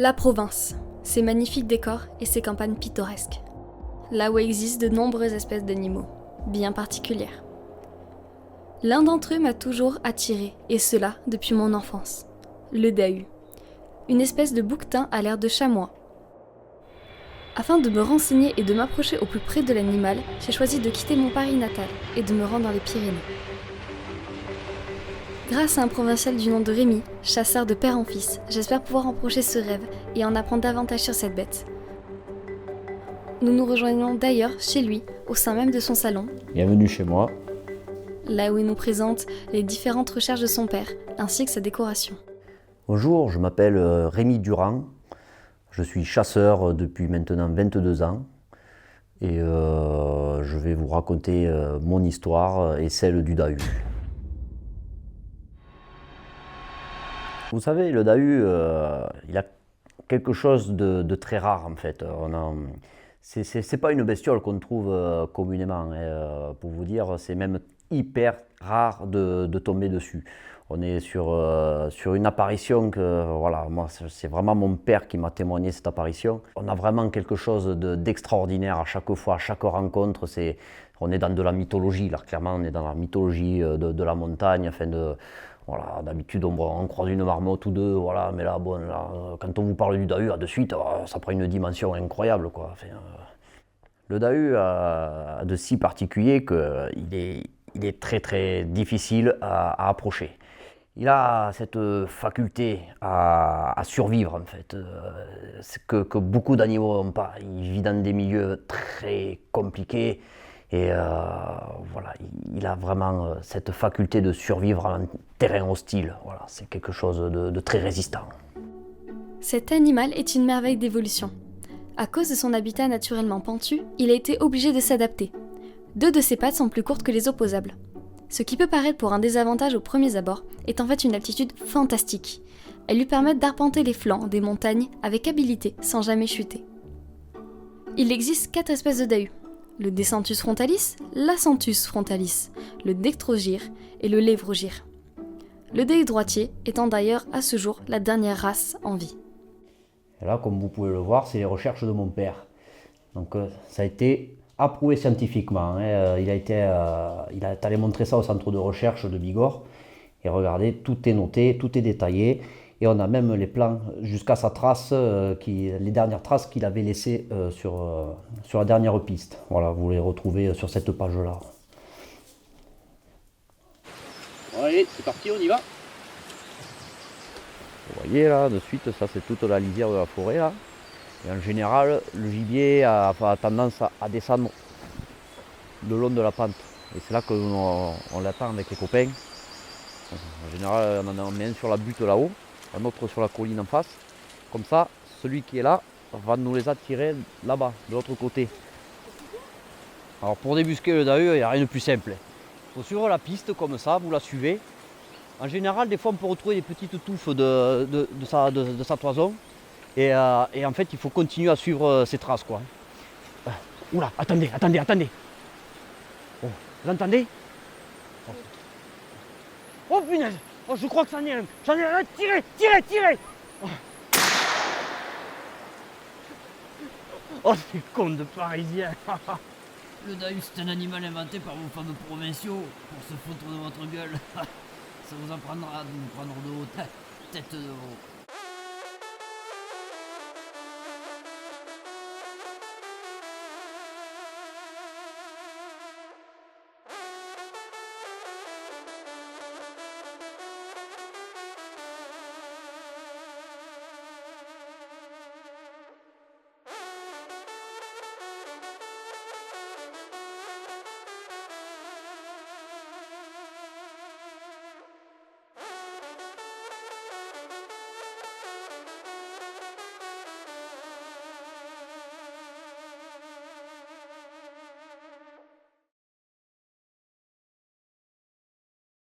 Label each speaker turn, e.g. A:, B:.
A: La province, ses magnifiques décors et ses campagnes pittoresques. Là où existent de nombreuses espèces d'animaux, bien particulières. L'un d'entre eux m'a toujours attiré, et cela depuis mon enfance. Le dahu. Une espèce de bouquetin à l'air de chamois. Afin de me renseigner et de m'approcher au plus près de l'animal, j'ai choisi de quitter mon Paris natal et de me rendre dans les Pyrénées. Grâce à un provincial du nom de Rémi, chasseur de père en fils, j'espère pouvoir emprocher ce rêve et en apprendre davantage sur cette bête. Nous nous rejoignons d'ailleurs chez lui, au sein même de son salon.
B: Bienvenue chez moi.
A: Là où il nous présente les différentes recherches de son père, ainsi que sa décoration.
B: Bonjour, je m'appelle Rémi Durand. Je suis chasseur depuis maintenant 22 ans. Et je vais vous raconter mon histoire et celle du dahu. Vous savez, le dahu, il a quelque chose de très rare en fait. C'est pas une bestiole qu'on trouve communément. Pour vous dire, c'est même hyper rare de tomber dessus. On est sur une apparition que, voilà, moi c'est vraiment mon père qui m'a témoigné cette apparition. On a vraiment quelque chose d'extraordinaire à chaque fois, à chaque rencontre. On est dans de la mythologie, là, clairement on est dans la mythologie de la montagne. Voilà, d'habitude on croise une marmotte ou deux, voilà, mais là, bon, là, quand on vous parle du dahu, de suite, ça prend une dimension incroyable, quoi. Le dahu a de si particulier qu'il est très très difficile à approcher. Il a cette faculté à survivre en fait, que beaucoup d'animaux n'ont pas. Il vit dans des milieux très compliqués et voilà, il a vraiment cette faculté de survivre en terrain hostile. Voilà, c'est quelque chose de très résistant.
A: Cet animal est une merveille d'évolution. À cause de son habitat naturellement pentu, il a été obligé de s'adapter. 2 de ses pattes sont plus courtes que les opposables. Ce qui peut paraître pour un désavantage aux premiers abords est en fait une aptitude fantastique. Elles lui permettent d'arpenter les flancs des montagnes avec habileté sans jamais chuter. Il existe 4 espèces de dahu. Le Descentus frontalis, l'Acentus frontalis, le Dectrogyre et le Lévrogyre. Le dahu droitier étant d'ailleurs à ce jour la dernière race en vie.
B: Et là, comme vous pouvez le voir, c'est les recherches de mon père. Donc ça a été approuvé scientifiquement. Il est allé montrer ça au centre de recherche de Bigorre. Et regardez, tout est noté, tout est détaillé. Et on a même les plans jusqu'à sa trace, les dernières traces qu'il avait laissées sur la dernière piste. Voilà, vous les retrouvez sur cette page-là. Bon, allez, c'est parti, on y va. Vous voyez là, de suite, ça c'est toute la lisière de la forêt là. Et en général, le gibier a tendance à descendre le long de la pente. Et c'est là qu'on l'attend avec les copains. En général, on en met un sur la butte là-haut, un autre sur la colline en face. Comme ça, celui qui est là va nous les attirer là-bas, de l'autre côté. Alors pour débusquer le dahu, il n'y a rien de plus simple. Il faut suivre la piste comme ça, vous la suivez. En général, des fois, on peut retrouver des petites touffes de sa toison. Et en fait, il faut continuer à suivre ses traces, quoi. Oula, attendez. Oh, vous entendez? Oh punaise! Oh, je crois que c'en est un. J'en ai un. Tirez! Oh, c'est con de Parisien.
C: Le dahu, c'est un animal inventé par vos fameux provinciaux pour se foutre de votre gueule. Ça vous apprendra de nous prendre de haut, tête de haut.